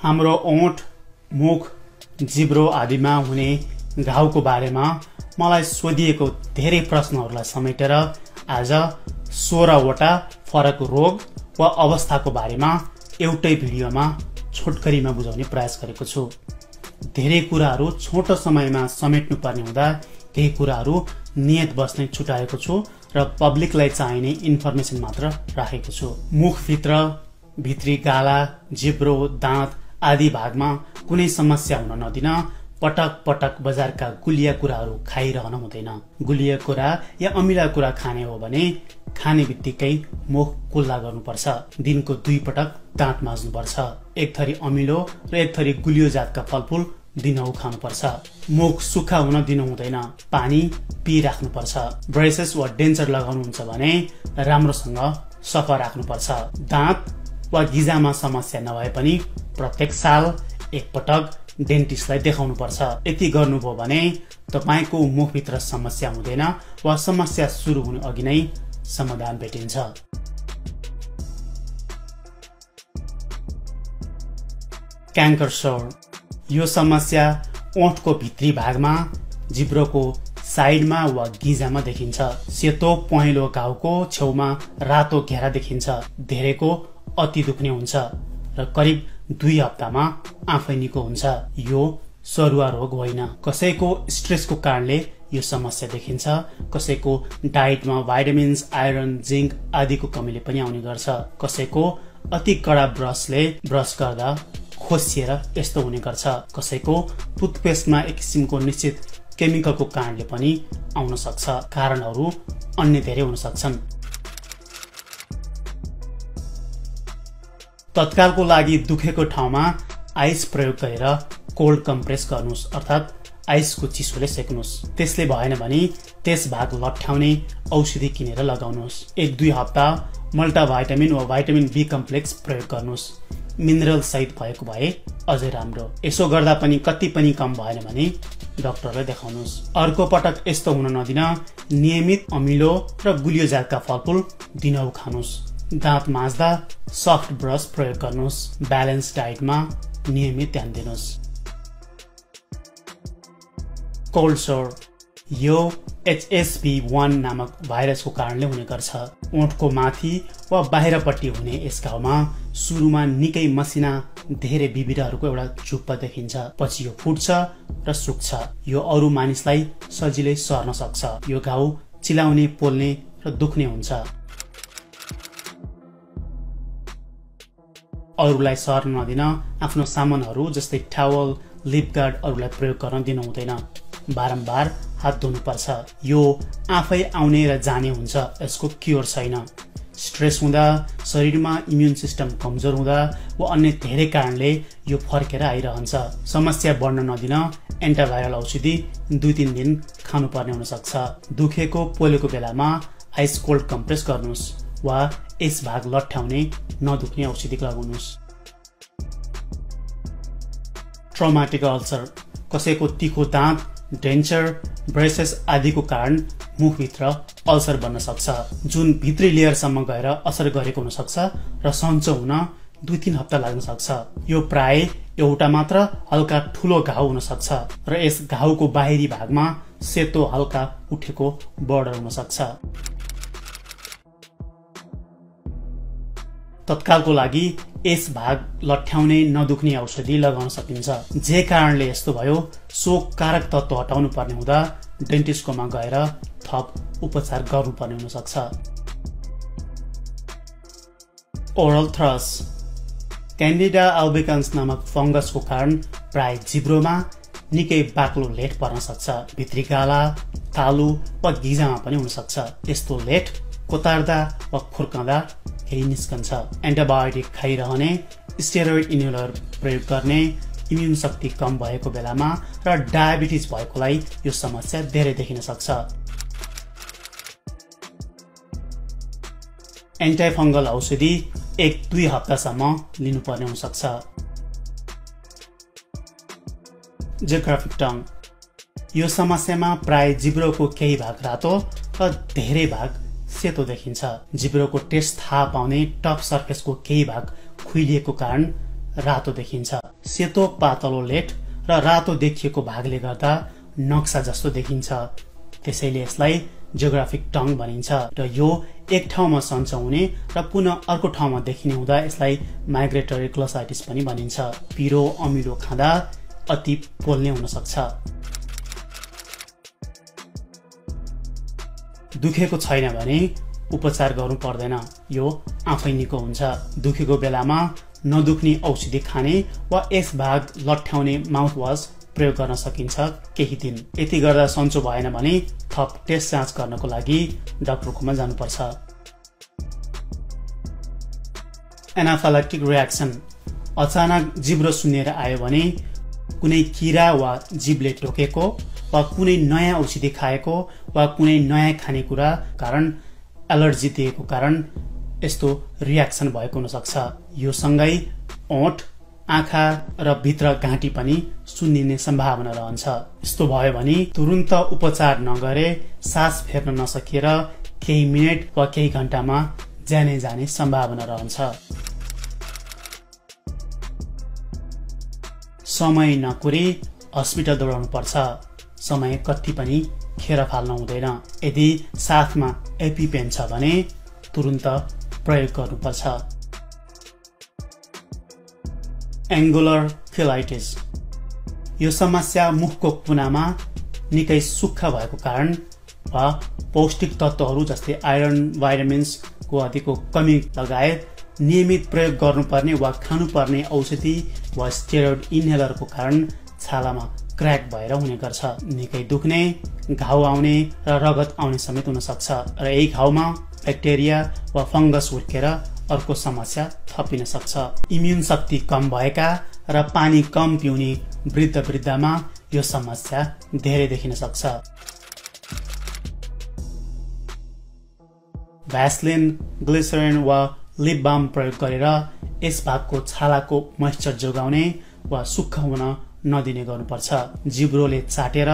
हाम्रो ओठ, मुख, जिब्रो आदिमा हुने घाउको बारेमा मलाई सोधिएको धेरै प्रश्नहरूलाई समेटेर आज 16 वटा फरक रोग वा अवस्थाको बारेमा एउटै भिडियोमा छोटकरीमा बुझाउने प्रयास गरेको छु। धेरै कुराहरू छोटो समयमा समेट्नु पर्ने हुँदा केही कुराहरू नियत बस्ने छुटाएको छु र पब्लिकलाई चाहिने इन्फर्मेसन मात्र राखेको छु। मुखभित्र भित्री गाला, जिब्रो, दाँत आदि भागमा कुनै समस्या हुन नदिन पटक पटक बजारका गुलिया कुराहरू खाइरहन हुँदैन। गुलिया कुरा या अमिला कुरा खाने हो भने खाने बित्तिकै मुख कुल्ला गर्नुपर्छ। दिनको 2 पटक दाँत माझ्नुपर्छ। एक थरी अमिलो र एक थरी गुलियो जातका फलफूल दिनहु खानुपर्छ। मुख सुक्खा हुन दिनु हुँदैन। पानी पिइराख्नुपर्छ। ब्रेसेस वा डेन्चर लगाउनुहुन्छ भने राम्रोसँग सफा राख्नुपर्छ। दाँत वा गिजामा समस्या नभए पनि प्रत्येक साल एक पटक डेन्टिस्टलाई देखाउनु पर्छ। यति गर्नुभयो भने तपाईको मुखभित्र समस्या हुँदैन वा समस्या सुरु हुनु अघि नै समाधान भेटिन्छ। क्याङ्कर सोर यो समस्या ओठको भित्री भागमा, जिब्रोको साइडमा वा गिजामा देखिन्छ। सेतो पहेँलो घाउको छेउमा रातो घेरा देखिन्छ। धेरैको अति दुख्ने हुन्छ र करिब 2 हप्तामा आफै निको हुन्छ। यो सरुवा रोग होइन। कसैको स्ट्रेसको कारणले यो समस्या देखिन्छ। कसैको डाइटमा भाइटामिन्स, आइरन, जिंक आदिको कमीले पनि आउने गर्छ। कसैको अति कडा ब्रसले ब्रस गर्दा खोसिएर यस्तो हुने गर्छ। कसैको टुथपेस्टमा एक किसिमको निश्चित केमिकलको कारणले पनि आउन सक्छ। कारणहरू अन्य धेरै हुन सक्छन्। तत्कालको लागि दुखेको ठाउँमा आइस प्रयोग गरेर कोल्ड कम्प्रेस गर्नुस्, अर्थात् आइसको चिसोले सेक्नुस्। त्यसले भएन भने त्यस भाग लट्ठ्याउने औषधि किनेर लगाउनुस्। 1-2 हप्ता मल्टाभाइटामिन वा भाइटामिन बी कम्प्लेक्स प्रयोग गर्नुस्। मिनरल सहित भएको भए अझै राम्रो। यसो गर्दा पनि कति पनि कम भएन भने डाक्टरलाई देखाउनुस्। अर्को पटक यस्तो हुन नदिन नियमित अमिलो र गुलियो जातका फलफूल दिनहु खानुस्। दाँत माझ्दा सफ्ट ब्रस प्रयोग गर्नुस्। ब्यालेन्स डाइटमा नियमित ध्यान दिनुस्। कोल्ड सोर यो HSV1 नामक भाइरसको कारणले हुने गर्छ। ओठको माथि वा बाहिरपट्टि हुने यस घाउमा सुरुमा निकै मसिना धेरै बिबिराहरूको एउटा चुप्पा देखिन्छ। पछि यो फुट्छ र सुक्छ। यो अरू मानिसलाई सजिलै सर्न सक्छ। यो घाउ चिलाउने, पोल्ने र दुख्ने हुन्छ। अरूलाई सर्न नदिन आफ्नो सामानहरू जस्तै टावल, लिप गार्ड अरूलाई प्रयोग गर्न दिनु हुँदैन। बारम्बार हात धुनुपर्छ। यो आफै आउने र जाने हुन्छ। यसको क्योर छैन। स्ट्रेस हुँदा, शरीरमा इम्युन सिस्टम कमजोर हुँदा वा अन्य धेरै कारणले यो फर्केर आइरहन्छ। समस्या बढ्न नदिन एन्टिभाइरल औषधि 2-3 दिन खानुपर्ने हुन सक्छ। दुखेको, पोलेको बेलामा आइस कोल्ड कम्प्रेस गर्नुस् वा यस भाग लट्ठ्याउने, नदुख्ने औषधि लगाउनुस्। ट्रमाटिक अल्सर कसैको तिखो दाँत, डेन्चर, ब्रेसेस आदिको कारण मुखभित्र अल्सर बन्न सक्छ, जुन भित्री लेयरसम्म गएर असर गरेको हुन सक्छ र सन्चो हुन 2-3 हप्ता लाग्न सक्छ। यो प्राय एउटा मात्र हल्का ठुलो घाउ हुन सक्छ र यस घाउको बाहिरी भागमा सेतो हल्का उठेको बर्डर हुन सक्छ। तत्कालको लागि यस भाग लट्ठ्याउने, नदुख्ने औषधि लगाउन सकिन्छ। जे कारणले यस्तो भयो सो कारक तत्त्व हटाउनु पर्ने हुँदा डेन्टिस्टकोमा गएर थप उपचार गर्नुपर्ने हुन सक्छ। ओरल थ्रस क्यान्डिडा अल्बिकन्स नामक फंगसको कारण प्राय जिब्रोमा निकै बाक्लो लेट पर्न सक्छ। भित्री गाला, तालु वा गिजामा पनि हुन सक्छ। यस्तो लेट कोतार्दा वा खुर्कँदा केही निस्कन्छ। एन्टिबायोटिक खाइरहने, स्टेरोइड इन्हेलर प्रयोग गर्ने, इम्युन शक्ति कम भएको बेलामा र डायबिटिज भएकोलाई यो समस्या धेरै देखिन सक्छ। एन्टिफंगल औषधि 1-2 हप्तासम्म लिनुपर्ने हुन सक्छ। जियोग्राफिक टङ यो समस्यामा प्राय जिब्रोको केही भाग रातो र धेरै भाग सेतो देखिन्छ। जिब्रोको टेस्ट थाहा पाउने टफ सर्फेसको केही भाग खुइलिएको कारण रातो देखिन्छ। सेतो पातलो लेट र रातो देखिएको भागले गर्दा नक्सा जस्तो देखिन्छ। त्यसैले यसलाई जियोग्राफिक टङ भनिन्छ र यो एक ठाउँमा सन्चो हुने र पुनः अर्को ठाउँमा देखिने हुँदा यसलाई माइग्रेटरी ग्लोसाइटिस पनि भनिन्छ। पिरो अमिलो खाँदा अति पोल्ने हुन सक्छ। दुखेको छैन भने उपचार गर्नु पर्दैन, यो आफै निको हुन्छ। दुखेको बेलामा नदुख्ने औषधि खाने वा यस भाग लट्ठ्याउने माउथवास प्रयोग गर्न सकिन्छ केही दिन। यति गर्दा सन्चो भएन भने थप टेस्ट जाँच गर्नको लागि डाक्टरकोमा जानुपर्छ। एनाफाइलेक्टिक रियाक्सन अचानक जिब्रो सुन्निएर आयो भने कुनै किरा वा जीवले टोकेको वा कुनै नयाँ औषधि खाएको वा कुनै नयाँ खानेकुरा कारण एलर्जी दिएको कारण यस्तो रियाक्सन भएको हुन सक्छ। यो सँगै ओठ, आँखा र भित्र घाँटी पनि सुन्निने सम्भावना रहन्छ। यस्तो भयो भने तुरुन्त उपचार नगरे सास फेर्न नसकिएर केही मिनेट वा केही घण्टामा ज्यानै जाने सम्भावना रहन्छ। समय नकुरी हस्पिटल दौडाउनु पर्छ। समय कति पनि खेर फाल्न हुँदैन। यदि साथमा एपिपेन छ भने तुरुन्त प्रयोग गर्नुपर्छ। एङ्गुलर फिलाइटिस यो समस्या मुखको कुनामा निकै सुक्खा भएको कारण वा पौष्टिक तत्त्वहरू जस्तै आइरन, भाइटामिन्सको आदिको कमी लगायत नियमित प्रयोग गर्नुपर्ने वा खानुपर्ने औषधि वा स्टेरोइड इनहेलरको कारण छालामा क्र्याक भएर हुने गर्छ। निकै दुख्ने, घाउ आउने र रगत आउने समेत हुन सक्छ र यही घाउमा ब्याक्टेरिया वा फंगस हुर्केर अर्को समस्या थपिन सक्छ। इम्युन शक्ति कम भएका र पानी कम पिउने वृद्धमा यो समस्या धेरै देखिन सक्छ। भ्यासलिन, ग्लिसरिन वा लिप बाम प्रयोग गरेर यस भागको छालाको मोइस्चर जोगाउने वा सुक्खा हुन नदिने गर्नुपर्छ। जिब्रोले चाटेर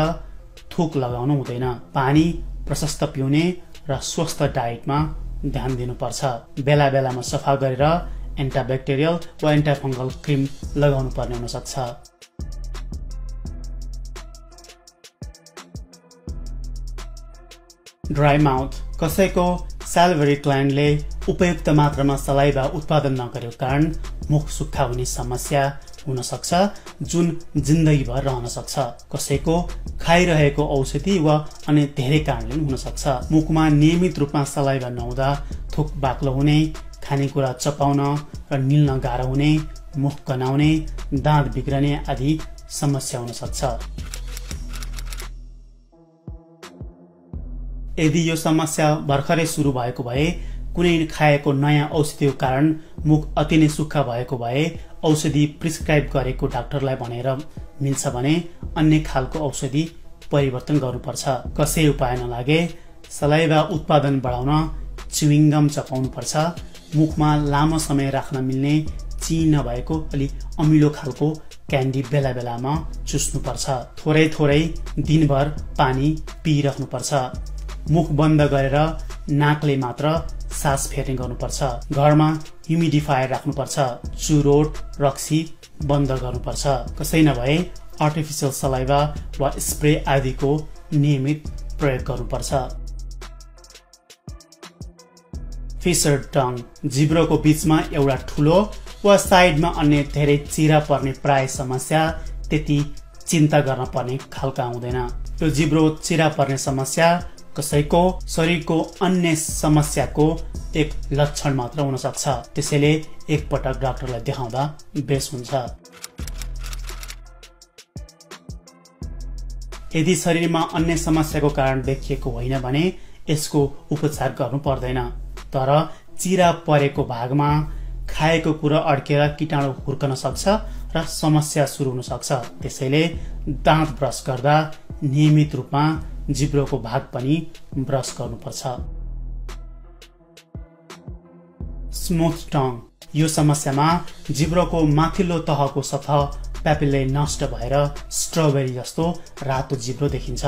थुक लगाउनु हुँदैन। पानी प्रशस्त पिउने र स्वस्थ डाइटमा ध्यान दिनुपर्छ। बेला बेलामा सफा गरेर एन्टाब्याक्टेरियल वा एन्टाफंगल क्रिम लगाउनु पर्ने हुन सक्छ। ड्राई माउथ कसैको साल्भरी ग्ल्यान्डले उपयुक्त मात्रामा सलाइभा उत्पादन नगरेको कारण मुख सुक्खा हुने समस्या हुन सक्छ जुन जिन्दगीभर रहन सक्छ। कसैको खाइरहेको औषधि वा अन्य धेरै कारणले हुन सक्छ। मुखमा नियमित रूपमा सलाइभा नहुँदा थुक बाक्लो हुने, खानेकुरा चपाउन र निल्न गाह्रो हुने, मुख गनाउने, दाँत बिग्रने आदि समस्या हुन सक्छ। यदि यो समस्या भर्खरै सुरु भएको भए, कुनै खाएको नयाँ औषधिको कारण मुख अति नै सुक्खा भएको भए औषधि प्रिस्क्राइब गरेको डाक्टरलाई भनेर मिल्छ भने अन्य खालको औषधि परिवर्तन गर्नुपर्छ। कसै उपाय नलागे सलाइभा उत्पादन बढाउन च्युइङ्गम चपाउनु पर्छ। मुखमा लामो समय राख्न मिल्ने चिनी नभएको अलि अमिलो खालको क्यान्डी बेला बेलामा चुस्नुपर्छ। थोरै थोरै दिनभर पानी पिइराख्नुपर्छ। मुख बन्द गरेर नाकले मात्र सास फेर्ने गर्नुपर्छ। घरमा ह्युमिडिफायर राख्नुपर्छ। चुरोट, रक्सी बन्द गर्नुपर्छ। कसै नभए आर्टिफिसियल सलाइभा वा स्प्रे आदिको नियमित प्रयोग गर्नुपर्छ। फिसर टङ जिब्रोको बीचमा एउटा ठुलो वा साइडमा अन्य धेरै चिरा पर्ने प्राय समस्या त्यति चिन्ता गर्न पर्ने खालका हुँदैन। यो जिब्रो चिरा पर्ने समस्या कसैको शरीरको अन्य समस्याको एक लक्षण मात्र हुन सक्छ। त्यसैले एकपटक डाक्टरलाई देखाउँदा बेस हुन्छ। यदि शरीरमा अन्य समस्याको कारण देखिएको होइन भने यसको उपचार गर्नु पर्दैन। तर चिरा परेको भागमा खाएको कुरा अड्केर कीटाणु हुर्कन सक्छ र समस्या सुरु हुन सक्छ। त्यसैले दाँत ब्रस गर्दा नियमित रूपमा जिब्रोको भाग पनि ब्रस गर्नुपर्छ। स्मुथ टङ यो समस्यामा जिब्रोको माथिल्लो तहको सतह प्यापिले नष्ट भएर स्ट्रबेरी जस्तो रातो जिब्रो देखिन्छ।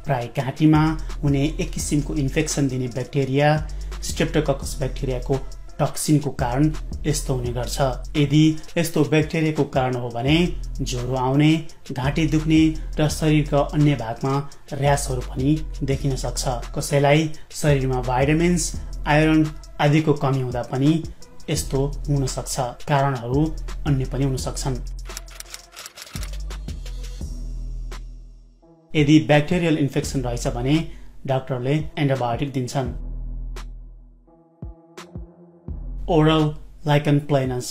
प्राय घाँटीमा हुने एक किसिमको इन्फेक्सन दिने ब्याक्टेरिया स्ट्रेप्टोकक्कस ब्याक्टेरियाको टक्सिनको कारण यस्तो हुने गर्छ। यदि यस्तो ब्याक्टेरियाको कारण हो भने ज्वरो आउने, घाँटी दुख्ने र शरीरका अन्य भागमा र्यासहरू पनि देखिन सक्छ। कसैलाई शरीरमा भाइटामिन्स, आइरन आदिको कमी हुँदा पनि यस्तो हुन सक्छ। कारणहरू अन्य पनि हुन सक्छन्। यदि ब्याक्टेरियल इन्फेक्सन रहेछ भने डाक्टरले एन्टिबायोटिक दिन्छन्। ओरल लाइकन प्लेनस,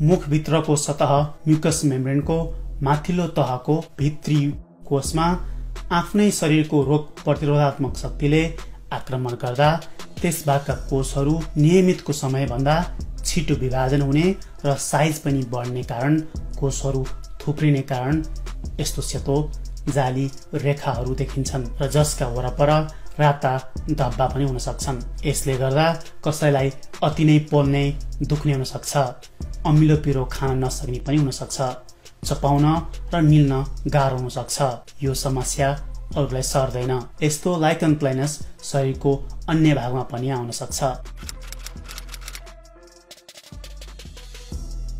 मुखभित्रको सतह म्युकस मेम्ब्रेनको माथिल्लो तहको भित्री कोषमा आफ्नै शरीरको रोग प्रतिरोधात्मक शक्तिले आक्रमण गर्दा त्यस भागका कोषहरू नियमितको समयभन्दा छिटो विभाजन हुने र साइज पनि बढ्ने कारण कोषहरू थुप्रिने कारण यस्तो सेतो जाली रेखाहरू देखिन्छन् र जसका वरपर राता धब्बा पनि हुन सक्छन्। यसले गर्दा कसैलाई अति नै पोल्ने, दुख्ने हुन सक्छ। अमिलो पिरो खान नसक्ने पनि हुन सक्छ। चपाउन र निल्न गाह्रो हुन सक्छ। यो समस्या अरूलाई सर्दैन। यस्तो लाइकन प्लेनस शरीरको अन्य भागमा पनि आउन सक्छ।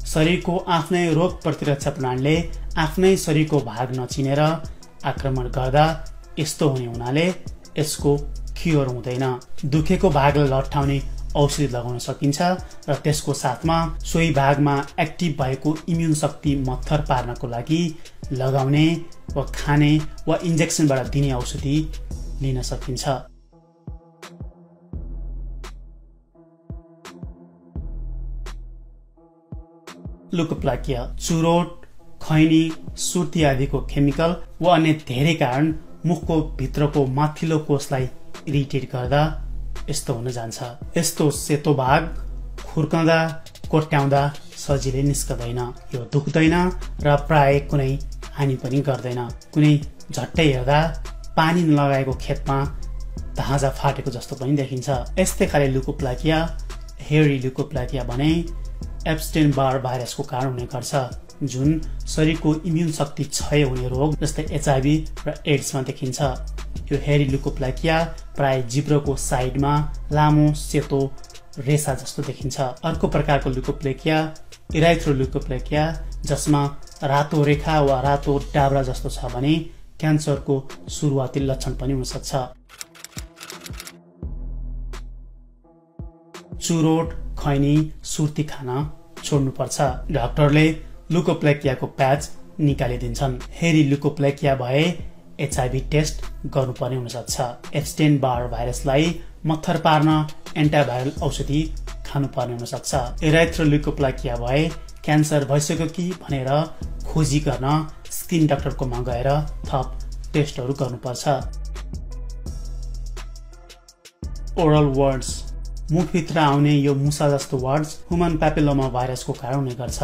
शरीरको आफ्नै रोग प्रतिरक्षा प्रणालीले आफ्नै शरीरको भाग नचिनेर आक्रमण गर्दा यस्तो हुने हुनाले यसको क्योर हुँदैन। दुखेको भागलाई लट्ठाउने औषधि लगाउन सकिन्छ र त्यसको साथमा सोही भागमा एक्टिभ भएको इम्युन शक्ति मत्थर पार्नको लागि लगाउने वा खाने वा इन्जेक्सनबाट दिने औषधि लिन सकिन्छ। लुकोप्लाकिया, चुरोट, खैनी, सुर्ती आदिको केमिकल वा अन्य धेरै कारण मुखको भित्रको माथिल्लो कोषलाई इरिटेट गर्दा यस्तो हुन जान्छ। यस्तो सेतो भाग खुर्कँदा, कोट्याउँदा सजिलै निस्कदैन। यो दुख्दैन र प्राय कुनै हानि पनि गर्दैन। कुनै झट्टै हेर्दा पानी नलगाएको खेतमा धाजा फाटेको जस्तो पनि देखिन्छ। यस्तै खाले लुकोप्लाकिया, हेरी लुकोप्लाकिया भने एप्स्टेन बार भाइरसको कारण हुने गर्छ, जुन शरीरको इम्युन शक्ति क्षय हुने रोग जस्तै HIV र एड्समा देखिन्छ। यो हेरी लुकोप्लाकिया प्राय जिब्रोको साइडमा लामो सेतो रेसा जस्तो देखिन्छ। अर्को प्रकारको लुकोप्लाकिया इराइथ्रोल्युकोप्लाकिया, जसमा रातो रेखा वा रातो डाब्रा जस्तो छ भने क्यान्सरको सुरुवाती लक्षण पनि हुन सक्छ। चुरोट, खैनी, सुर्ती खान छोड्नुपर्छ। डाक्टरले लुकोप्लाकियाको प्याच निकालिदिन्छन्। हेरी लुकोप्लाकिया भए HIV टेस्ट गर्नुपर्ने हुन सक्छ। एप्स्टेन बार भाइरसलाई मत्थर पार्न एन्टिभाइरल औषधि खानुपर्ने हुन सक्छ। इराइथ्रोल्युकोप्लाकिया भए क्यान्सर भइसक्यो कि भनेर खोजी गर्न स्किन डाक्टरकोमा गएर थप टेस्टहरू गर्नुपर्छ। ओरल वर्ड्स, मुखभित्र आउने यो मुसा जस्तो वर्ड्स ह्युमन प्यापिलोमा भाइरसको कारण हुने गर्छ।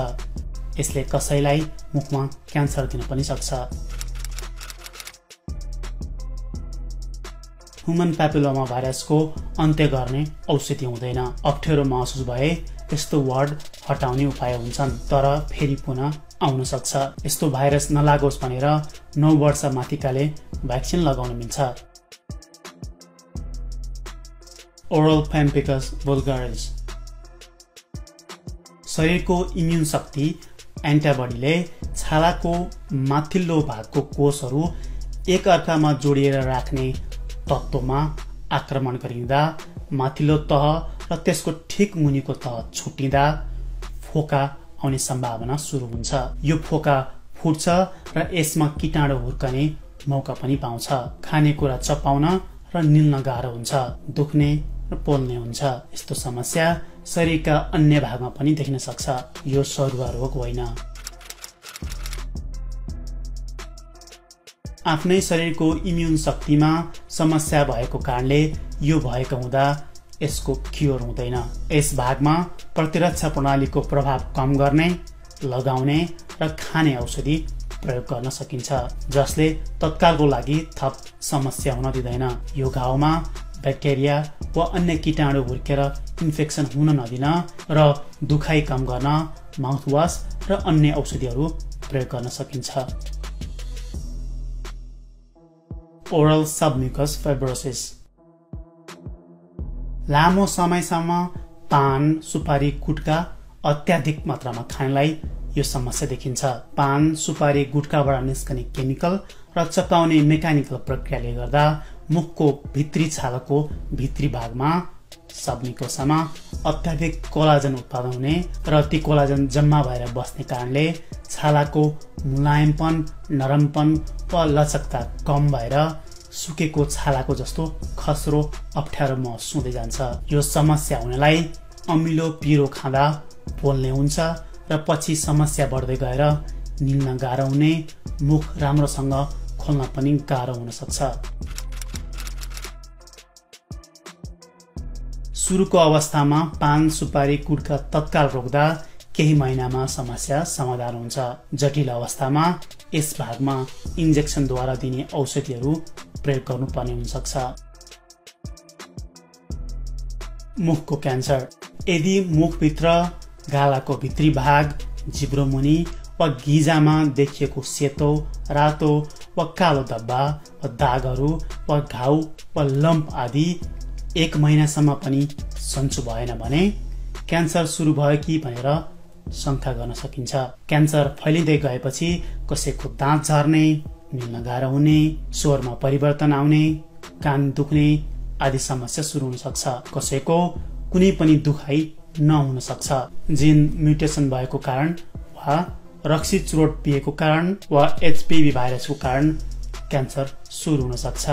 यसले कसैलाई मुखमा क्यान्सर दिन पनि सक्छ। ह्युमन प्यापिलोमा भाइरसको अन्त्य गर्ने औषधि हुँदैन। अप्ठ्यारो महसुस भए यस्तो वर्ड हटाउने उपाय हुन्छन्, तर फेरि पुनः आउन सक्छ। यस्तो भाइरस नलागोस् भनेर 9 वर्ष माथिकाले भ्याक्सिन लगाउन मिल्छ। ओरल पेम्पिकस वुल्गारिस, शरीरको इम्युन शक्ति एन्टिबडीले छालाको माथिल्लो भागको कोषहरू एक अर्कामा जोडिएर राख्ने तत्त्वमा आक्रमण गरिँदा माथिल्लो तह र त्यसको ठिक मुनिको तह छुट्टिँदा फोका आउने सम्भावना सुरु हुन्छ। यो फोका फुट्छ र यसमा कीटाणु हुर्कने मौका पनि पाउँछ। खानेकुरा चपाउन र निल्न गाह्रो हुन्छ, दुख्ने र पोल्ने हुन्छ। यस्तो समस्या शरीरका अन्य भागमा पनि देखिन सक्छ। यो सरुवा रोग होइन। आफ्नै शरीरको इम्युन शक्तिमा समस्या भएको कारणले यो भएको हुँदा यसको क्योर हुँदैन। यस भागमा प्रतिरक्षा प्रणालीको प्रभाव कम गर्ने, लगाउने र खाने औषधि प्रयोग गर्न सकिन्छ, जसले तत्कालको लागि थप समस्या हुन दिँदैन। यो घाउमा ब्याक्टेरिया वा अन्य कीटाणु हुर्केर इन्फेक्सन हुन नदिन र दुखाइ कम गर्न माउथवास र अन्य औषधिहरू प्रयोग गर्न सकिन्छ। ओरल सबम्युकस फाइब्रोसिस, लामो समयसम्म पान सुपारी गुटखा अत्याधिक मात्रामा खानलाई यो समस्या देखिन्छ। पान सुपारी गुटखाबाट निस्कने केमिकल र चपाउने मेकानिकल प्रक्रियाले गर्दा मुखको भित्री छालाको भित्री भागमा सबनिकोसामा अत्याधिक कोलाजन उत्पादन हुने र ती कोलाजन जम्मा भएर बस्ने कारणले छालाको मुलायमपन नरमपन वा लचकता कम भएर सुकेको छालाको जस्तो खस्रो अप्ठ्यारो महसुस हुँदै जान्छ। यो समस्या हुनलाई अमिलो पिरो खाँदा पोल्ने हुन्छ र पछि समस्या बढ्दै गएर निल्न गाह्रो हुने, मुख राम्रोसँग खोल्न पनि गाह्रो हुन सक्छ। सुरुको अवस्थामा पान सुपारी गुटखा तत्काल रोक्दा केही महिनामा समस्या समाधान हुन्छ। जटिल अवस्थामा यस भागमा इन्जेक्सनद्वारा दिने औषधिहरू प्रयोग गर्नुपर्ने हुन सक्छ। मुखको क्यान्सर। यदि मुखभित्र गालाको भित्री भाग, जिब्रो मुनि वा गिजामा देखिएको सेतो, रातो वा कालो धब्बा वा दागहरू वा घाउ वा लम्प आदि 1 महिनासम्म पनि सन्चो भएन भने क्यान्सर सुरु भयो कि भनेर शंका गर्न सकिन्छ। क्यान्सर फैलिँदै गएपछि कसैको दाँत झर्ने, निल्न गाह्रो हुने, स्वरमा परिवर्तन आउने, कान दुख्ने आदि समस्या सुरु हुन सक्छ। कसैको कुनै पनि दुखाइ नहुन सक्छ। जिन म्युटेसन भएको कारण वा रक्सी चुरोट पिएको कारण वा HPV भाइरसको कारण क्यान्सर सुरु हुन सक्छ।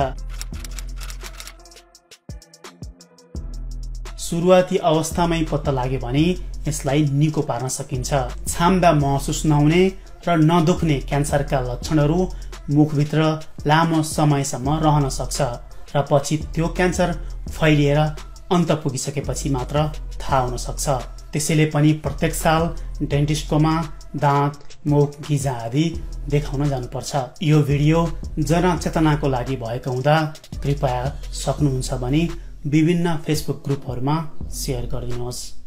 सुरुवाती अवस्थामै पत्ता लाग्यो भने यसलाई निको पार्न सकिन्छ। छाम्दा महसुस नहुने र नदुख्ने क्यान्सरका लक्षणहरू मुखभित्र लामो समयसम्म रहन सक्छ र पछि त्यो क्यान्सर फैलिएर अन्त पुगिसकेपछि मात्र थाहा हुन सक्छ। त्यसैले पनि प्रत्येक साल डेन्टिस्टकोमा दाँत, मुख, गिजा आदि देखाउन जानुपर्छ। यो भिडियो जनचेतनाको लागि भएको हुँदा कृपया सक्नुहुन्छ भने विभिन्न फेसबुक ग्रुपहरूमा सेयर गरिदिनुहोस्।